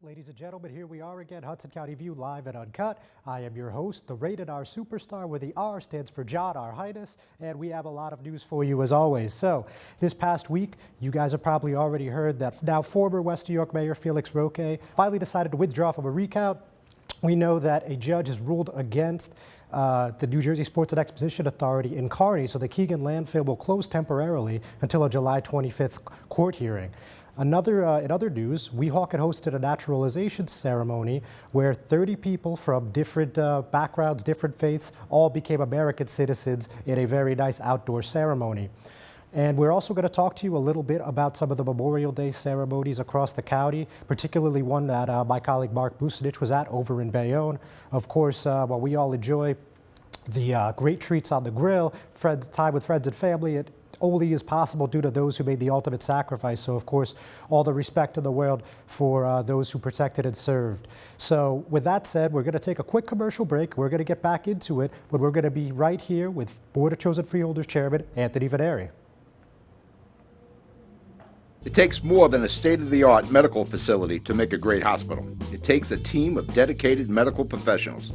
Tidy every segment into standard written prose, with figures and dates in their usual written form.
Ladies and gentlemen, here we are again, Hudson County View, live and uncut. I am your host, the Rated R Superstar, where the R stands for John R. Highness, and we have a lot of news for you as always. So, this past week, you guys have probably already heard that now former West New York Mayor Felix Roque finally decided to withdraw from a recount. We know that a judge has ruled against the New Jersey Sports and Exposition Authority in Kearney, so the Keegan landfill will close temporarily until a July 25th court hearing. In other news, Weehawken hosted a naturalization ceremony where 30 people from different backgrounds, different faiths, all became American citizens in a very nice outdoor ceremony. And we're also going to talk to you a little bit about some of the Memorial Day ceremonies across the county, particularly one that my colleague Mark Bucinich was at over in Bayonne. Of course, while we all enjoy the great treats on the grill, time with friends and family, it only is possible due to those who made the ultimate sacrifice. So, of course, all the respect in the world for those who protected and served. So, with that said, we're going to take a quick commercial break. We're going to get back into it, but we're going to be right here with Board of Chosen Freeholders Chairman Anthony Veneri. It takes more than a state-of-the-art medical facility to make a great hospital. It takes a team of dedicated medical professionals.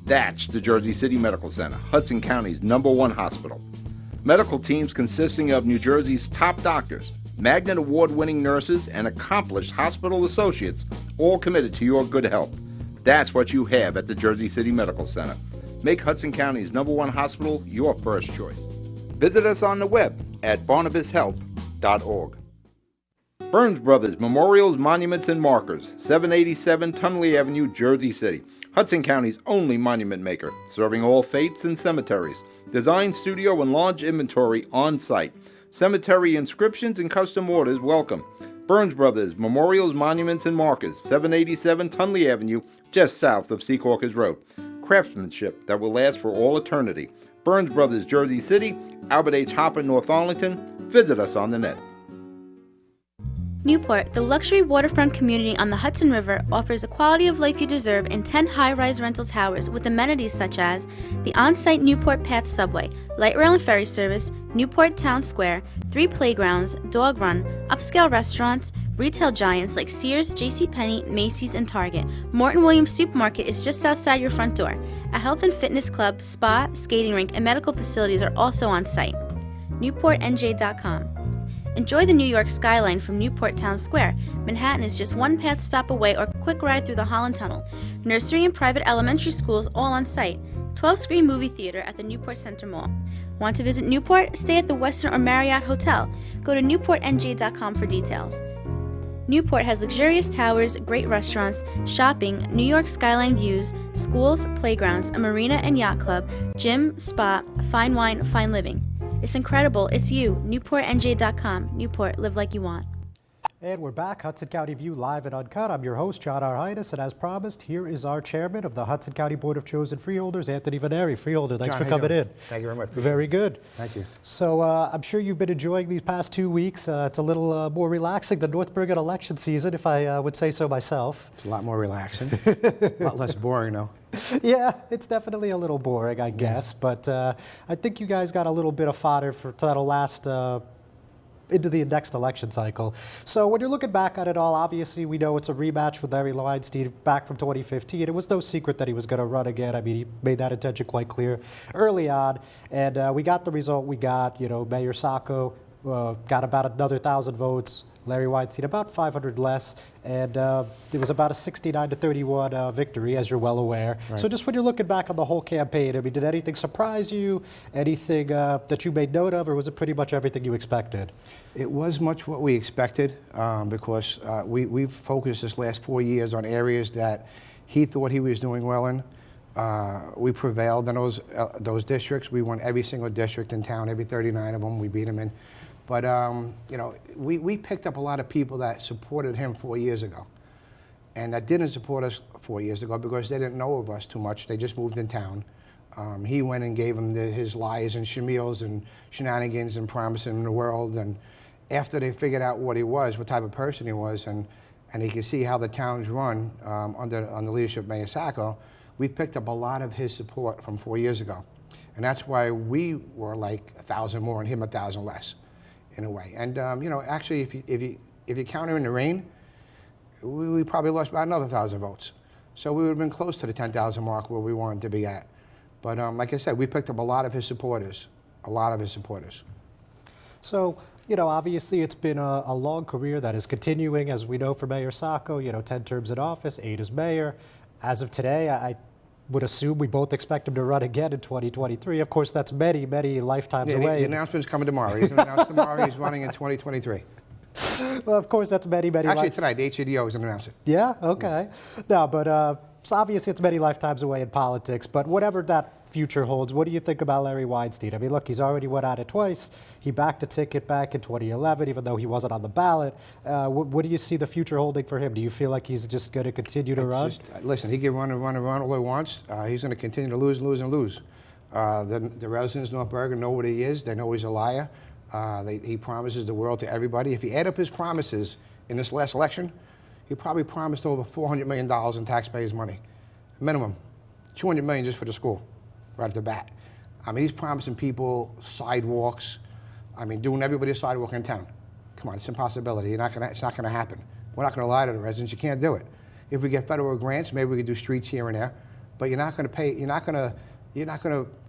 That's the Jersey City Medical Center, Hudson County's #1 hospital. Medical teams consisting of New Jersey's top doctors, Magnet Award-winning nurses, and accomplished hospital associates, all committed to your good health. That's what you have at the Jersey City Medical Center. Make Hudson County's #1 hospital your first choice. Visit us on the web at barnabashealth.org. Burns Brothers Memorials, Monuments, and Markers, 787 Tunley Avenue, Jersey City. Hudson County's only monument maker, serving all faiths and cemeteries. Design studio and large inventory on site. Cemetery inscriptions and custom orders welcome. Burns Brothers Memorials, Monuments, and Markers, 787 Tunley Avenue, just south of Secaucus Road. Craftsmanship that will last for all eternity. Burns Brothers, Jersey City, Albert H. Hopper, North Arlington. Visit us on the net. Newport, the luxury waterfront community on the Hudson River, offers a quality of life you deserve in 10 high-rise rental towers with amenities such as the on-site Newport Path subway, light rail and ferry service, Newport Town Square, 3 playgrounds, dog run, upscale restaurants, retail giants like Sears, JCPenney, Macy's, and Target. Morton Williams Supermarket is just outside your front door. A health and fitness club, spa, skating rink, and medical facilities are also on site. NewportNJ.com. Enjoy the New York skyline from Newport Town Square. Manhattan is just one path stop away or quick ride through the Holland Tunnel. Nursery and private elementary schools all on site. 12-screen movie theater at the Newport Center Mall. Want to visit Newport? Stay at the Westin or Marriott Hotel. Go to NewportNJ.com for details. Newport has luxurious towers, great restaurants, shopping, New York skyline views, schools, playgrounds, a marina and yacht club, gym, spa, fine wine, fine living. It's incredible. It's you. NewportNJ.com. Newport. Live like you want. And we're back, Hudson County View, live and uncut. I'm your host, John R. Highness, and as promised, here is our chairman of the Hudson County Board of Chosen Freeholders, Anthony Veneri. Freeholder, thanks for coming in. Thank you very much. Very good. Thank you. So I'm sure you've been enjoying these past 2 weeks. It's a little more relaxing than North Bergen election season, if I would say so myself. It's a lot more relaxing. A lot less boring, though. Yeah, it's definitely a little boring, I guess, but I think you guys got a little bit of fodder that'll last into the next election cycle. So when you're looking back at it all, obviously we know it's a rematch with Larry Weinstein back from 2015. It was no secret that he was going to run again. I mean, he made that intention quite clear early on, and we got the result we got. You know, Mayor Sacco got about another 1,000 votes. Larry Weinstein about 500 less, and it was about a 69-31 victory, as you're well aware. Right. So just when you're looking back on the whole campaign, I mean, did anything surprise you? Anything that you made note of, or was it pretty much everything you expected? It was much what we expected because we've focused this last 4 years on areas that he thought he was doing well in. We prevailed in those districts. We won every single district in town, every 39 of them. We beat him in. But, you know, we picked up a lot of people that supported him 4 years ago and that didn't support us 4 years ago because they didn't know of us too much. They just moved in town. He went and gave them his lies and shmeals and shenanigans and promising them the world. And after they figured out what he was, what type of person he was, and he could see how the town's run under the leadership of Mayor Sacco, we picked up a lot of his support from 4 years ago. And that's why we were like 1,000 more and him 1,000 less, in a way. And actually, if you count her in the rain, we probably lost about another 1,000 votes. So we would have been close to the 10,000 mark where we wanted to be at. But like I said, we picked up a lot of his supporters, So, obviously it's been a long career that is continuing, as we know, for Mayor Sacco, 10 terms in office, 8 as mayor. As of today, I would assume we both expect him to run again in 2023. Of course, that's many, many lifetimes away. The announcement's coming tomorrow. He's going to announce tomorrow he's running in 2023. Well, of course, that's many, many. Actually, tonight, the Hcdo is going to announce it. Yeah, okay. No, but so obviously it's many lifetimes away in politics, but whatever that future holds, what do you think about Larry Weinstein? I mean, look, he's already went at it twice. He backed a ticket back in 2011, even though he wasn't on the ballot. What do you see the future holding for him? Do you feel like he's just going to continue to run? Listen, he can run all he wants. He's going to continue to lose, lose, and lose. The residents of North Bergen know what he is. They know he's a liar. He promises the world to everybody. If you add up his promises in this last election, he probably promised over $400 million in taxpayers' money. Minimum. $200 million just for the school, right off the bat. I mean, he's promising people sidewalks. I mean, doing everybody a sidewalk in town. Come on, it's an impossibility. It's not gonna happen. We're not gonna lie to the residents. You can't do it. If we get federal grants, maybe we could do streets here and there, but you're not gonna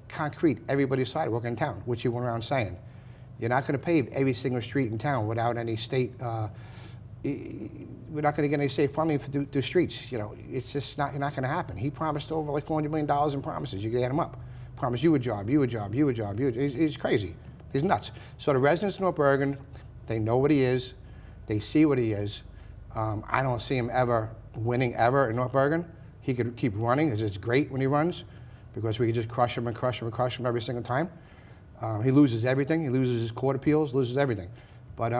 concrete everybody's sidewalk in town, which you went around saying. You're not gonna pave every single street in town without any state, we're not going to get any state funding for the streets. It's just not going to happen. He promised over like $400 million in promises. You can add them up. Promised you a job, you a job, you a job. He's crazy. He's nuts. So the residents of North Bergen, they know what he is. They see what he is. I don't see him ever winning ever in North Bergen. He could keep running. It's just great when he runs because we could just crush him and crush him and crush him every single time. He loses everything. He loses his court appeals, loses everything. But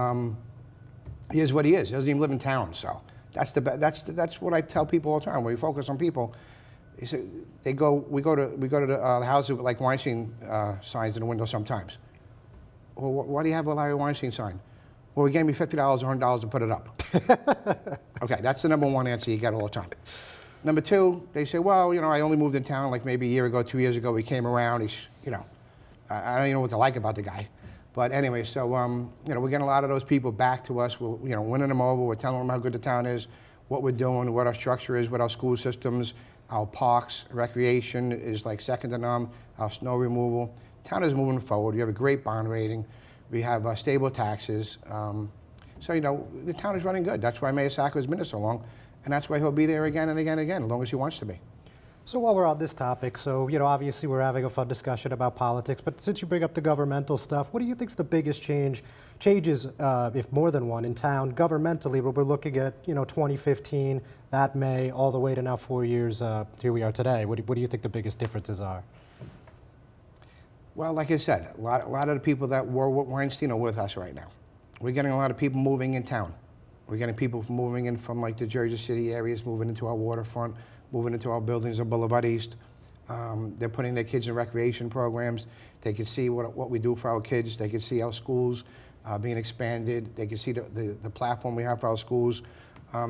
he is what he is. He doesn't even live in town, so that's what I tell people all the time. When we focus on people, we go to the houses with like Weinstein signs in the window sometimes. Well, why do you have a Larry Weinstein sign? Well, he gave me $50 or $100 to put it up. Okay, that's the number one answer you get all the time. Number two, they say, well, I only moved in town like maybe a year ago, 2 years ago. He came around. I don't even know what to like about the guy. But anyway, so we're getting a lot of those people back to us. We're winning them over. We're telling them how good the town is, what we're doing, what our structure is, what our school systems, our parks, recreation is like second to none, our snow removal. Town is moving forward. We have a great bond rating. We have stable taxes. So the town is running good. That's why Mayor Sacco has been there so long, and that's why he'll be there again and again and again, as long as he wants to be. So while we're on this topic, so obviously we're having a fun discussion about politics, but since you bring up the governmental stuff, what do you think is the biggest changes, if more than one, in town governmentally? But we're looking at 2015, that May, all the way to now 4 years. Here we are today. What do you think the biggest differences are? Well, like I said, a lot of the people that were with Weinstein are with us right now. We're getting a lot of people moving in town. We're getting people moving in from like the Jersey City areas, moving into our waterfront, moving into our buildings on Boulevard East. They're putting their kids in recreation programs. They can see what we do for our kids. They can see our schools being expanded. They can see the platform we have for our schools.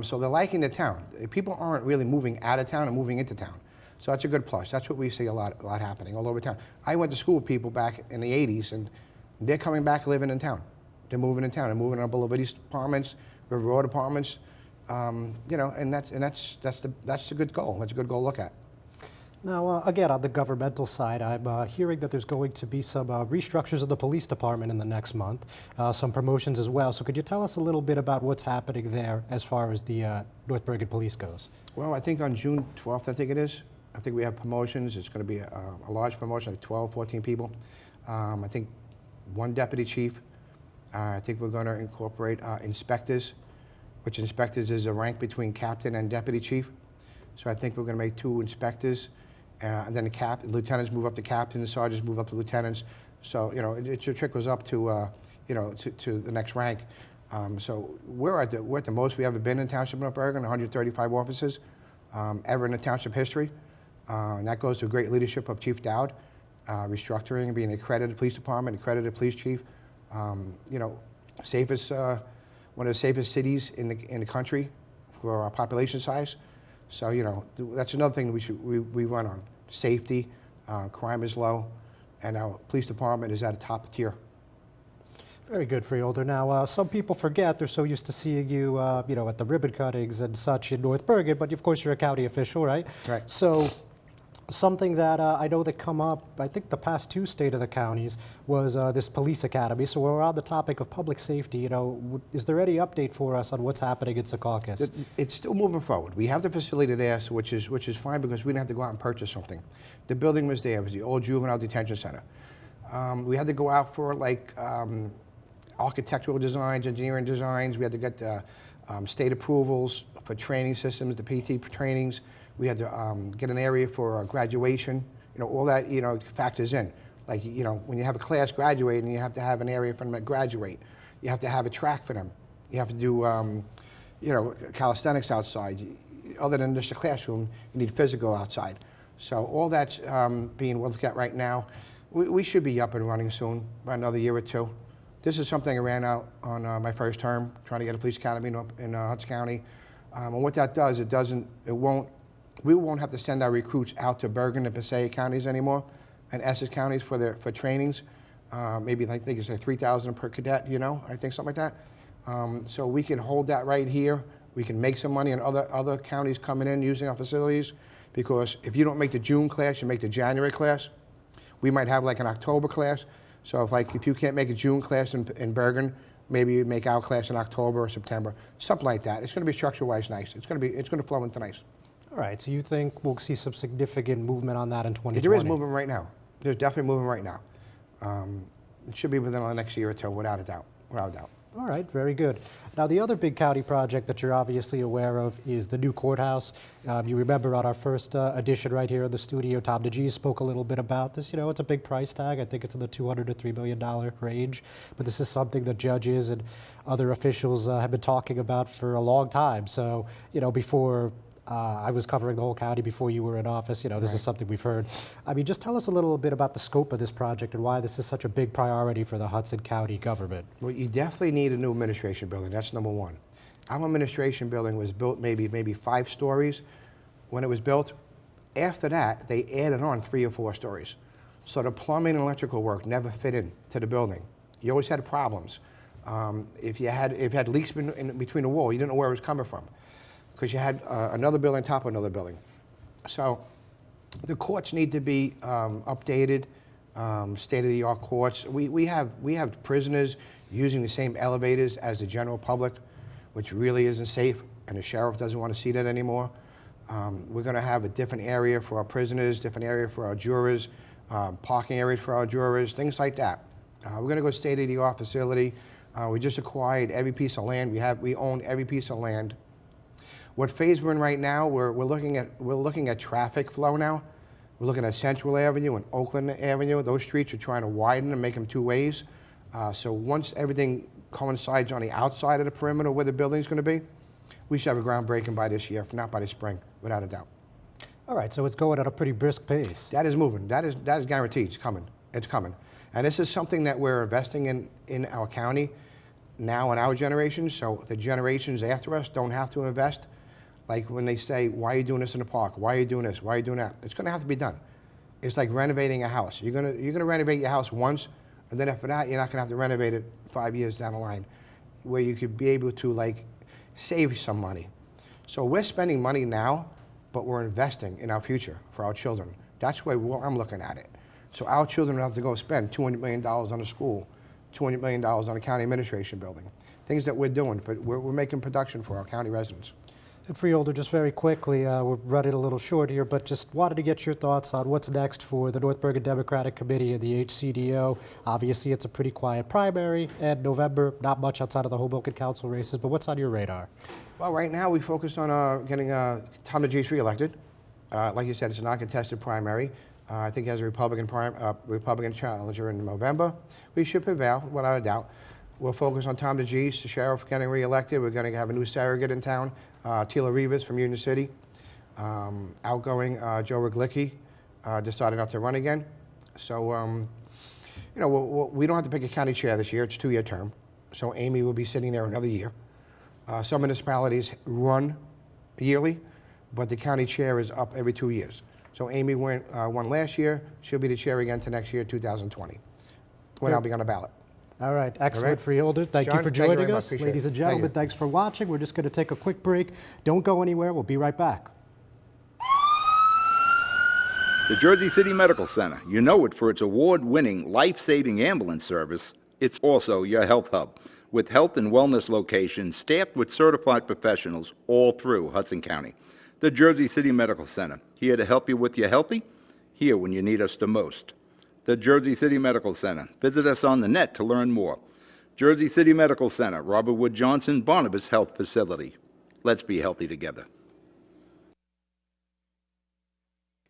So they're liking the town. People aren't really moving out of town and moving into town. So that's a good plus. That's what we see a lot happening all over town. I went to school with people back in the 80s, and they're coming back living in town. They're moving in town. They're moving in our Boulevard East apartments, River Road apartments. And that's a good goal. That's a good goal to look at. Now, again, on the governmental side, I'm hearing that there's going to be some restructures of the police department in the next month, some promotions as well. So could you tell us a little bit about what's happening there as far as the North Bergen Police goes? Well, I think on June 12th, I think it is, I think we have promotions. It's going to be a large promotion, like 12, 14 people. I think one deputy chief. I think we're going to incorporate inspectors, which inspectors is a rank between captain and deputy chief. So I think we're going to make 2 inspectors, and then the lieutenants move up to captain, the sergeants move up to lieutenants. So it trickles up to to the next rank. So we're at the most we ever been in Township of North Bergen, 135 officers ever in the township history, and that goes to great leadership of Chief Dowd, restructuring, being an accredited police department, accredited police chief. Safest. One of the safest cities in the country for our population size. So that's another thing we run on. Safety, crime is low, and our police department is at a top tier. Very good, Freeholder. Now, some people forget they're so used to seeing you, at the ribbon cuttings and such in North Bergen, but of course you're a county official, right? Right. So, something that I know that come up, I think the past two State of the Counties, was this police academy. So we're on the topic of public safety. Is there any update for us on what's happening at Secaucus? It's still moving forward. We have the facility there, so which is fine because we didn't have to go out and purchase something. The building was there. It was the old juvenile detention center. We had to go out for architectural designs, engineering designs. We had to get state approvals for training systems, the PT trainings. We had to get an area for graduation. All that, factors in. Like, when you have a class graduating, you have to have an area for them to graduate. You have to have a track for them. You have to do, calisthenics outside. Other than just a classroom, you need physical outside. So all that's being looked at right now. We should be up and running soon, about another year or two. This is something I ran out on my first term, trying to get a police academy in Hudson County. And what that does, we won't have to send our recruits out to Bergen and Passaic counties anymore, and Essex counties for trainings. Maybe I think it's like $3,000 per cadet, I think something like that. So we can hold that right here. We can make some money on other counties coming in using our facilities, because if you don't make the June class, you make the January class. We might have like an October class. So if you can't make a June class in Bergen, maybe you make our class in October or September, something like that. It's going to be structure-wise nice. It's going to flow into nice. All right, so you think we'll see some significant movement on that in 2020? There is movement right now. There's definitely movement right now. It should be within the next year or two, without a doubt. Without a doubt. All right, very good. Now, the other big county project that you're obviously aware of is the new courthouse. You remember on our first edition right here in the studio, Tom DeGee spoke a little bit about this. It's a big price tag. I think it's in the $200 to $3 million range. But this is something that judges and other officials have been talking about for a long time. So, before I was covering the whole county before you were in office. This is something we've heard. I mean, just tell us a little bit about the scope of this project and why this is such a big priority for the Hudson County government. Well, you definitely need a new administration building. That's number one. Our administration building was built maybe 5 stories when it was built. After that, they added on 3 or 4 stories. So the plumbing and electrical work never fit in to the building. You always had problems. If you had leaks in between the wall, you didn't know where it was coming from, because you had another building on top of another building. So the courts need to be updated, state-of-the-art courts. We have prisoners using the same elevators as the general public, which really isn't safe, and the sheriff doesn't want to see that anymore. We're going to have a different area for our prisoners, different area for our jurors, parking areas for our jurors, things like that. We're going to go state-of-the-art facility. We just acquired every piece of land. We own every piece of land. What phase we're in right now, we're looking at traffic flow now. We're looking at Central Avenue and Oakland Avenue. Those streets are trying to widen and make them 2 ways. So once everything coincides on the outside of the perimeter where the building's going to be, we should have a groundbreaking by this year, if not by the spring, without a doubt. All right, so it's going at a pretty brisk pace. That is moving. That is guaranteed. It's coming. It's coming. And this is something that we're investing in our county now in our generation, so the generations after us don't have to invest. Like when they say, why are you doing this in the park? Why are you doing this? Why are you doing that? It's going to have to be done. It's like renovating a house. You're going to renovate your house once, and then after that, you're not going to have to renovate it 5 years down the line, where you could be able to save some money. So we're spending money now, but we're investing in our future for our children. That's the way I'm looking at it. So our children don't have to go spend $200 million on a school, $200 million on a county administration building. Things that we're doing, but we're making production for our county residents. And Freeholder, just very quickly, we're running a little short here, but just wanted to get your thoughts on what's next for the North Bergen Democratic Committee and the Hcdo. Obviously, it's a pretty quiet primary, and November, not much outside of the Hoboken Council races, but what's on your radar? Well, right now we focused on getting Tom DeGee reelected. Like you said, it's a non-contested primary. I think he has a Republican challenger in November. We should prevail, without a doubt. We'll focus on Tom DeGee, the sheriff, getting reelected. We're going to have a new surrogate in town, Tila Rivas from Union City. Outgoing Joe Riglicki decided not to run again. So, we don't have to pick a county chair this year. It's a 2-year term. So Amy will be sitting there another year. Some municipalities run yearly, but the county chair is up every 2 years. So Amy won last year. She'll be the chair again to next year, 2020, when I'll be on the ballot. All right, excellent, All right. Freeholder. Thank you John, for thank you joining very much. us. Appreciate Ladies it. and Thank gentlemen, you. thanks for watching. We're just going to take a quick break. Don't go anywhere. We'll be right back. The Jersey City Medical Center. You know it for its award-winning, life-saving ambulance service. It's also your health hub, with health and wellness locations staffed with certified professionals all through Hudson County. The Jersey City Medical Center, here to help you with your healthy, here when you need us the most. The Jersey City Medical Center. Visit us on the net to learn more. Jersey City Medical Center, Robert Wood Johnson, Barnabas Health Facility. Let's be healthy together.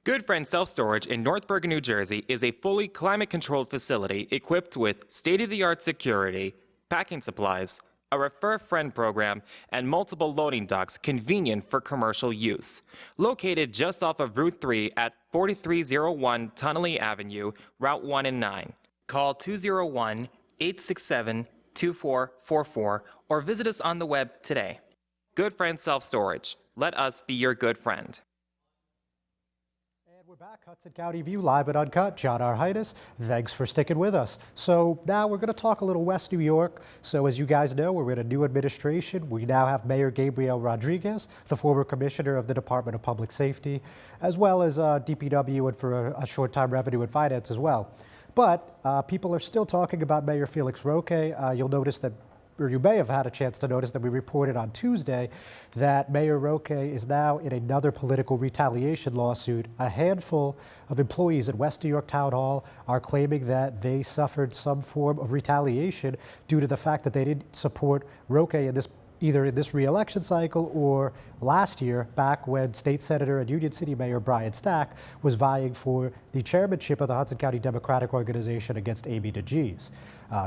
Good Friend Self-Storage in North Bergen, New Jersey is a fully climate-controlled facility equipped with state-of-the-art security, packing supplies, a Refer Friend program, and multiple loading docks convenient for commercial use. Located just off of Route 3 at 4301 Tunnelly Avenue, Route 1 and 9. Call 201-867-2444 or visit us on the web today. Good Friend Self-Storage. Let us be your good friend. We're back, Hudson County View, live and uncut. John Arhitis, thanks for sticking with us. So now we're going to talk a little West New York. So as you guys know, we're in a new administration. We now have Mayor Gabriel Rodriguez, the former commissioner of the Department of Public Safety, as well as DPW and for a short time Revenue and Finance as well. But people are still talking about Mayor Felix Roque. You'll notice that, or you may have had a chance to notice that we reported on Tuesday that Mayor Roque is now in another political retaliation lawsuit. A handful of employees at West New York Town Hall are claiming that they suffered some form of retaliation due to the fact that they didn't support Roque in this, either in this re-election cycle or last year, back when State Senator and Union City Mayor Brian Stack was vying for the chairmanship of the Hudson County Democratic Organization against Amy DeGees.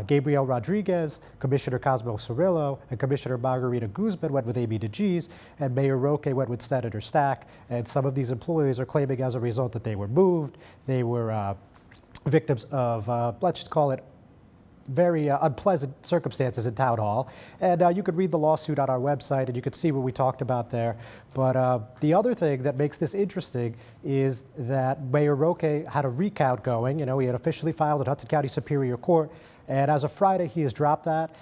Gabriel Rodriguez, Commissioner Cosmo Cirillo, and Commissioner Margarita Guzman went with Amy DeGees, and Mayor Roque went with Senator Stack. And some of these employees are claiming as a result that they were moved, they were victims of, let's just call it, very unpleasant circumstances in Town Hall. And you could read the lawsuit on our website and you could see what we talked about there. But the other thing that makes this interesting is that Mayor Roque had a recount going. You know, he had officially filed at Hudson County Superior Court. And as of Friday, he has dropped that.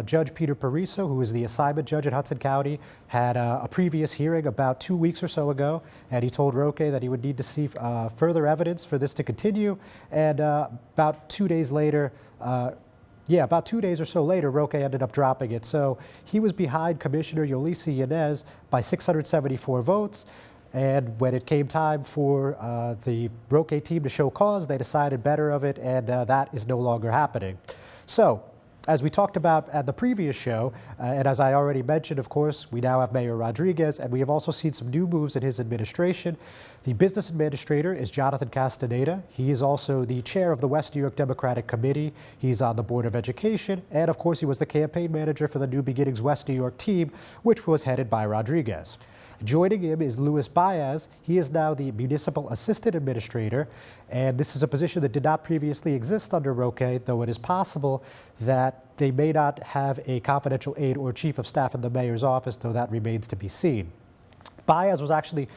Judge Peter Pariso, who is the assignment judge at Hudson County, had a previous hearing about 2 weeks or so ago, and he told Roque that he would need to see further evidence for this to continue. And about 2 days later, about 2 days or so later, Roque ended up dropping it. So he was behind Commissioner Yolisi Yanez by 674 votes. And when it came time for the Roque team to show cause, they decided better of it, and that is no longer happening. So, as we talked about at the previous show, and as I already mentioned, of course, we now have Mayor Rodriguez, and we have also seen some new moves in his administration. The business administrator is Jonathan Castaneda. He is also the chair of the West New York Democratic Committee. He's on the Board of Education, and of course, he was the campaign manager for the New Beginnings West New York team, which was headed by Rodriguez. Joining him is Luis Baez. He is now the Municipal Assistant Administrator, and this is a position that did not previously exist under Roque, though it is possible that they may not have a confidential aide or chief of staff in the mayor's office, though that remains to be seen. Baez was actually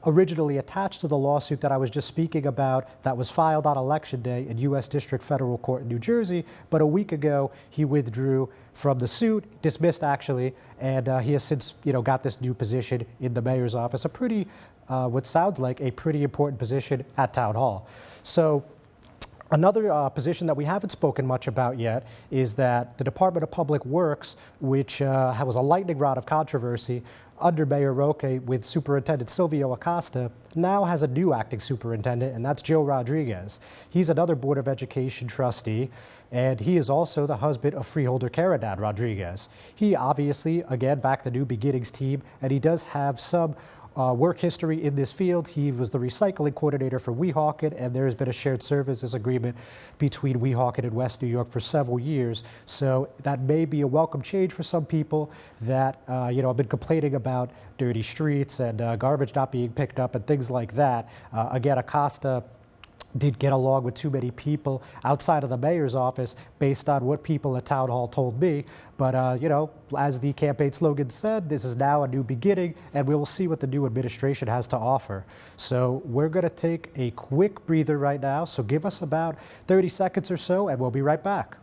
originally attached to the lawsuit that I was just speaking about that was filed on Election Day in U.S. District Federal Court in New Jersey, but a week ago he withdrew from the suit, dismissed actually, and he has since got this new position in the mayor's office, a pretty, what sounds like a pretty important position at Town Hall. So another position that we haven't spoken much about yet is that the Department of Public Works, which was a lightning rod of controversy under Mayor Roque with Superintendent Silvio Acosta, now has a new acting superintendent, and that's Joe Rodriguez. He's another Board of Education trustee, and he is also the husband of freeholder Caridad Rodriguez. He obviously, again, backed the New Beginnings team, and he does have some work history in this field. He was the recycling coordinator for Weehawken, and there has been a shared services agreement between Weehawken and West New York for several years. So that may be a welcome change for some people that have been complaining about dirty streets and garbage not being picked up and things like that. Again, Acosta did get along with too many people outside of the mayor's office based on what people at town hall told me. But, you know, as the campaign slogan said, this is now a new beginning, and we will see what the new administration has to offer. So we're going to take a quick breather right now. So give us about 30 seconds or so, and we'll be right back.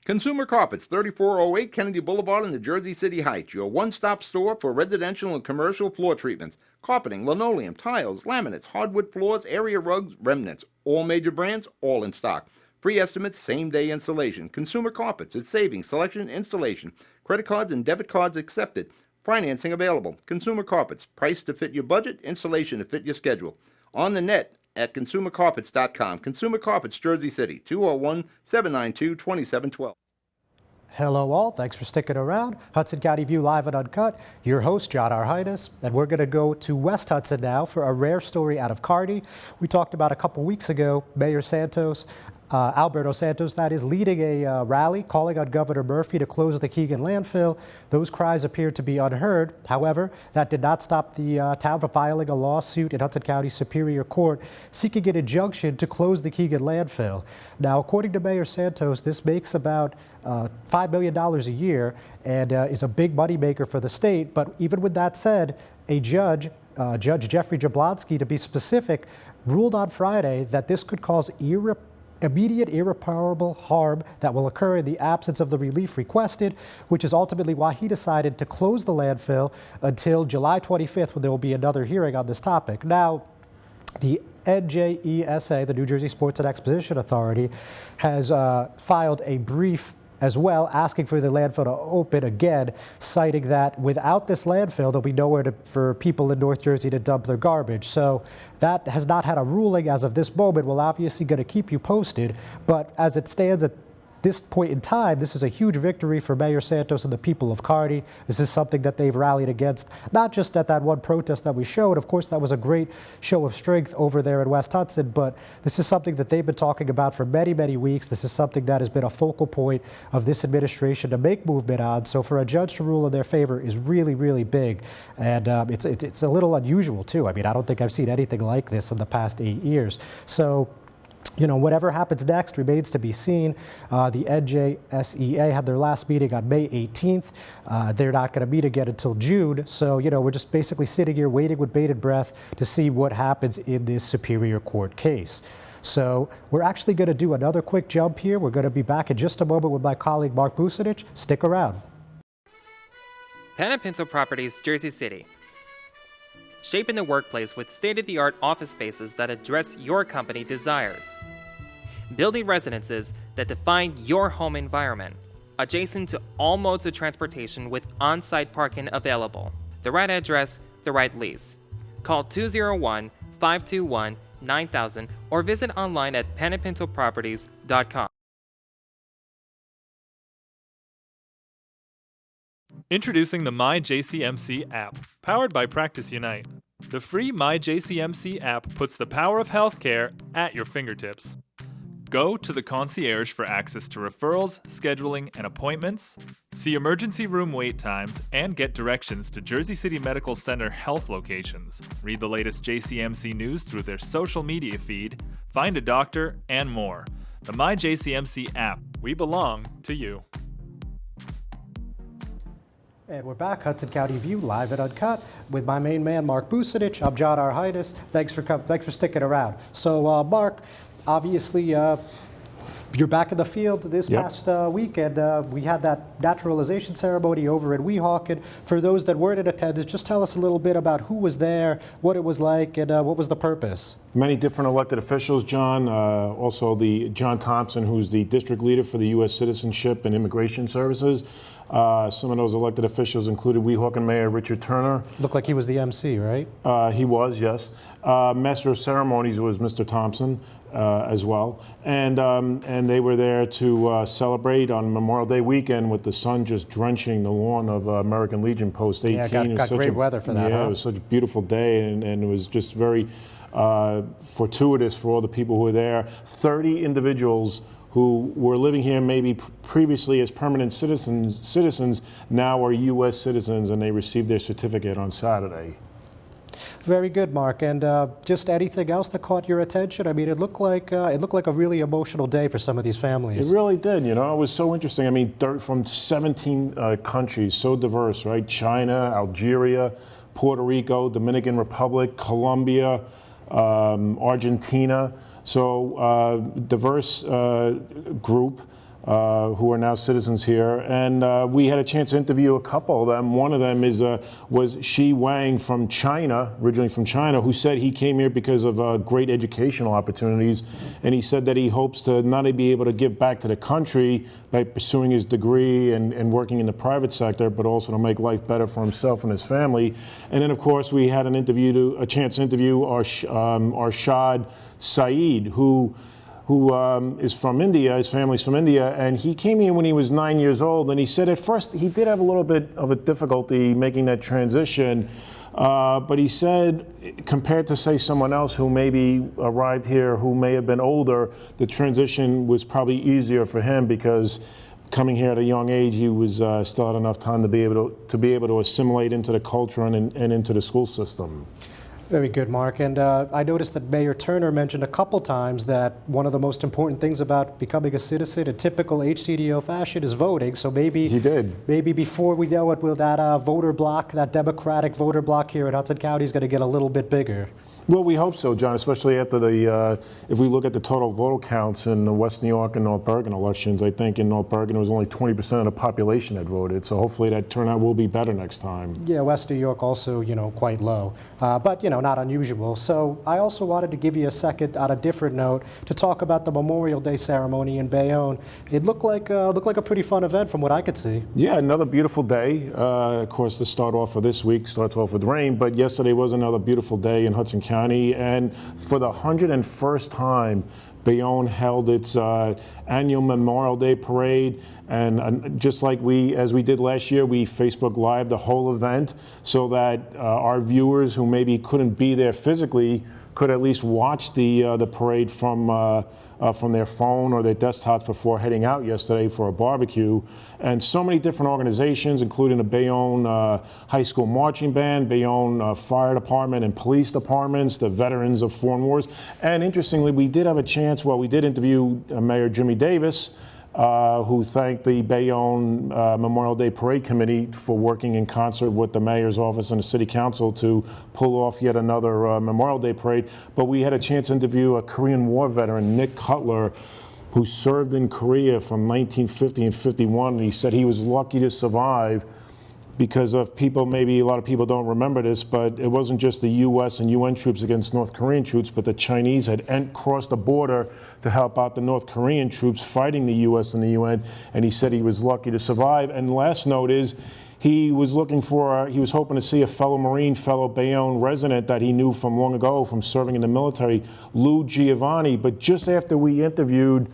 Consumer Carpets, 3408 Kennedy Boulevard in the Jersey City Heights, your one-stop store for residential and commercial floor treatments, carpeting, linoleum, tiles, laminates, hardwood floors, area rugs, remnants, all major brands, all in stock. Free estimates, same-day installation. Consumer Carpets, it's savings, selection, installation. Credit cards and debit cards accepted. Financing available. Consumer Carpets, price to fit your budget, installation to fit your schedule. On the net at consumercarpets.com. Consumer Carpets, Jersey City, 201-792-2712. Hello all, thanks for sticking around. Hudson County View Live and Uncut. Your host, John R. Highness, and we're going to go to West Hudson now for a rare story out of Kearney. We talked about a couple weeks ago, Mayor Santos, Alberto Santos, that is, leading a rally calling on Governor Murphy to close the Keegan landfill. Those cries appeared to be unheard. However, that did not stop the town from filing a lawsuit in Hudson County Superior Court seeking an injunction to close the Keegan landfill. Now, according to Mayor Santos, this makes about $5 million a year and is a big moneymaker for the state. But even with that said, a judge, Judge Jeffrey Jablonski to be specific, ruled on Friday that this could cause immediate irreparable harm that will occur in the absence of the relief requested, which is ultimately why he decided to close the landfill until July 25th, when there will be another hearing on this topic. Now, the NJESA, the New Jersey Sports and Exposition Authority, has filed a brief as well, asking for the landfill to open again, citing that without this landfill, there'll be nowhere for people in North Jersey to dump their garbage. So that has not had a ruling as of this moment. We're obviously going to keep you posted, but as it stands at this point in time, this is a huge victory for Mayor Santos and the people of Kearney. This is something that they've rallied against, not just at that one protest that we showed. Of course, that was a great show of strength over there in West Hudson, but this is something that they've been talking about for many, many weeks. This is something that has been a focal point of this administration to make movement on. So for a judge to rule in their favor is really, really big. And it's a little unusual, too. I mean, I don't think I've seen anything like this in the past 8 years. So, you know, whatever happens next remains to be seen. The NJSEA had their last meeting on May 18th. They're not going to meet again until June. So, you know, we're just basically sitting here waiting with bated breath to see what happens in this Superior Court case. So we're actually going to do another quick jump here. We're going to be back in just a moment with my colleague Mark Bucinich. Stick around. Pen and Pencil Properties, Jersey City. Shaping the workplace with state-of-the-art office spaces that address your company desires. Building residences that define your home environment, adjacent to all modes of transportation with on-site parking available. The right address, the right lease. Call 201-521-9000 or visit online at penandpencilproperties.com. Introducing the MyJCMC app, powered by Practice Unite. The free MyJCMC app puts the power of healthcare at your fingertips. Go to the concierge for access to referrals, scheduling, and appointments, see emergency room wait times, and get directions to Jersey City Medical Center health locations. Read the latest JCMC news through their social media feed, find a doctor, and more. The MyJCMC app. We belong to you. And we're back, Hudson County View, live and uncut, with my main man, Mark Bucinich. I'm John R. Highness. Thanks for sticking around. So, Mark, obviously, you're back in the field this past week, and we had that naturalization ceremony over in Weehawken. For those that weren't in attendance, just tell us a little bit about who was there, what it was like, and what was the purpose. Many different elected officials, John. Also, John Thompson, who's the district leader for the U.S. Citizenship and Immigration Services. Some of those elected officials included Weehawken Mayor Richard Turner. Looked like he was the MC, right? He was, yes. Master of Ceremonies was Mr. Thompson as well. And they were there to celebrate on Memorial Day weekend with the sun just drenching the lawn of American Legion Post 18. Yeah, got great weather for that, Yeah, It was such a beautiful day, and it was just very fortuitous for all the people who were there. 30 individuals who were living here maybe previously as permanent citizens now are U.S. citizens, and they received their certificate on Saturday. Very good, Mark. And just anything else that caught your attention? I mean, it looked like a really emotional day for some of these families. It really did. You know, it was so interesting. I mean, from 17 countries, so diverse, right? China, Algeria, Puerto Rico, Dominican Republic, Colombia, Argentina. So diverse group. Who are now citizens here, and we had a chance to interview a couple of them. One of them was Shi Wang from China, originally from China, who said he came here because of great educational opportunities, and he said that he hopes to not only be able to give back to the country by pursuing his degree and working in the private sector, but also to make life better for himself and his family. And then, of course, we had a chance to interview Arshad Saeed, who is from India, his family's from India, and he came here when he was 9 years old, and he said at first he did have a little bit of a difficulty making that transition, but he said compared to, say, someone else who maybe arrived here who may have been older, the transition was probably easier for him because coming here at a young age, he was still had enough time to be able to assimilate into the culture and into the school system. Very good, Mark. And I noticed that Mayor Turner mentioned a couple times that one of the most important things about becoming a citizen in typical Hcdo fashion is voting. So maybe he did. Maybe before we know it, will that voter block, that Democratic voter block here in Hudson County, is going to get a little bit bigger? Well, we hope so, John, especially after if we look at the total vote counts in the West New York and North Bergen elections, I think in North Bergen it was only 20% of the population that voted, so hopefully that turnout will be better next time. Yeah, West New York also, quite low, but, not unusual. So I also wanted to give you a second on a different note to talk about the Memorial Day ceremony in Bayonne. It looked like a pretty fun event from what I could see. Yeah, another beautiful day. Of course, the start off of this week starts off with rain, but yesterday was another beautiful day in Hudson County. And for the 101st time, Bayonne held its annual Memorial Day parade, and just like as we did last year, we Facebook Live the whole event so that our viewers who maybe couldn't be there physically could at least watch the parade from their phone or their desktops before heading out yesterday for a barbecue. And so many different organizations, including the Bayonne High School Marching Band, Bayonne Fire Department and Police Departments, the Veterans of Foreign Wars. And interestingly, we did have a chance, we did interview Mayor Jimmy Davis, who thanked the Bayonne Memorial Day Parade Committee for working in concert with the Mayor's office and the City Council to pull off yet another Memorial Day Parade. But we had a chance to interview a Korean War veteran, Nick Cutler, who served in Korea from 1950 and 51, and he said he was lucky to survive because of maybe a lot of people don't remember this, but it wasn't just the U.S. and UN troops against North Korean troops, but the Chinese had crossed the border to help out the North Korean troops fighting the U.S. and the UN, and he said he was lucky to survive. And the last note is he was hoping to see a fellow Marine, fellow Bayonne resident that he knew from long ago from serving in the military, Lou Giovanni. But just after we interviewed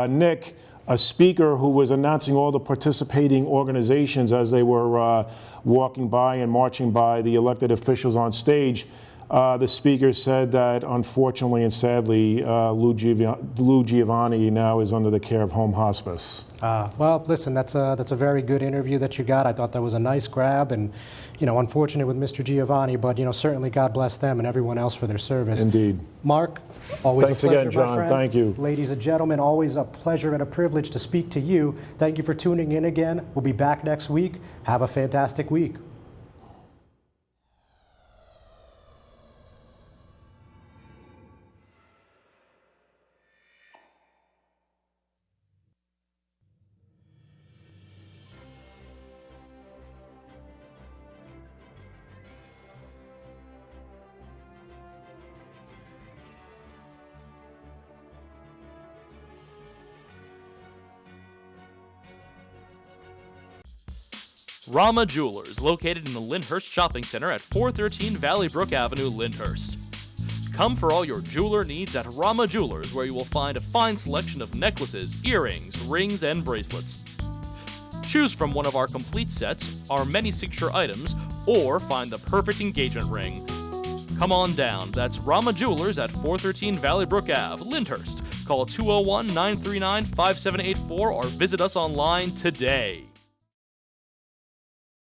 Nick, a speaker who was announcing all the participating organizations as they were walking by and marching by the elected officials on stage, the speaker said that unfortunately and sadly, Lou Giovanni now is under the care of home hospice. Well, listen, that's a very good interview that you got. I thought that was a nice grab, and unfortunate with Mr. Giovanni, but certainly God bless them and everyone else for their service. Indeed. Mark, always Thanks a pleasure, again, John. my friend. Thank you. Ladies and gentlemen, always a pleasure and a privilege to speak to you. Thank you for tuning in again. We'll be back next week. Have a fantastic week. Ramaa Jewelers, located in the Lyndhurst Shopping Center at 413 Valley Brook Avenue, Lyndhurst. Come for all your jeweler needs at Ramaa Jewelers, where you will find a fine selection of necklaces, earrings, rings, and bracelets. Choose from one of our complete sets, our many signature items, or find the perfect engagement ring. Come on down. That's Ramaa Jewelers at 413 Valley Brook Ave, Lyndhurst. Call 201-939-5784 or visit us online today.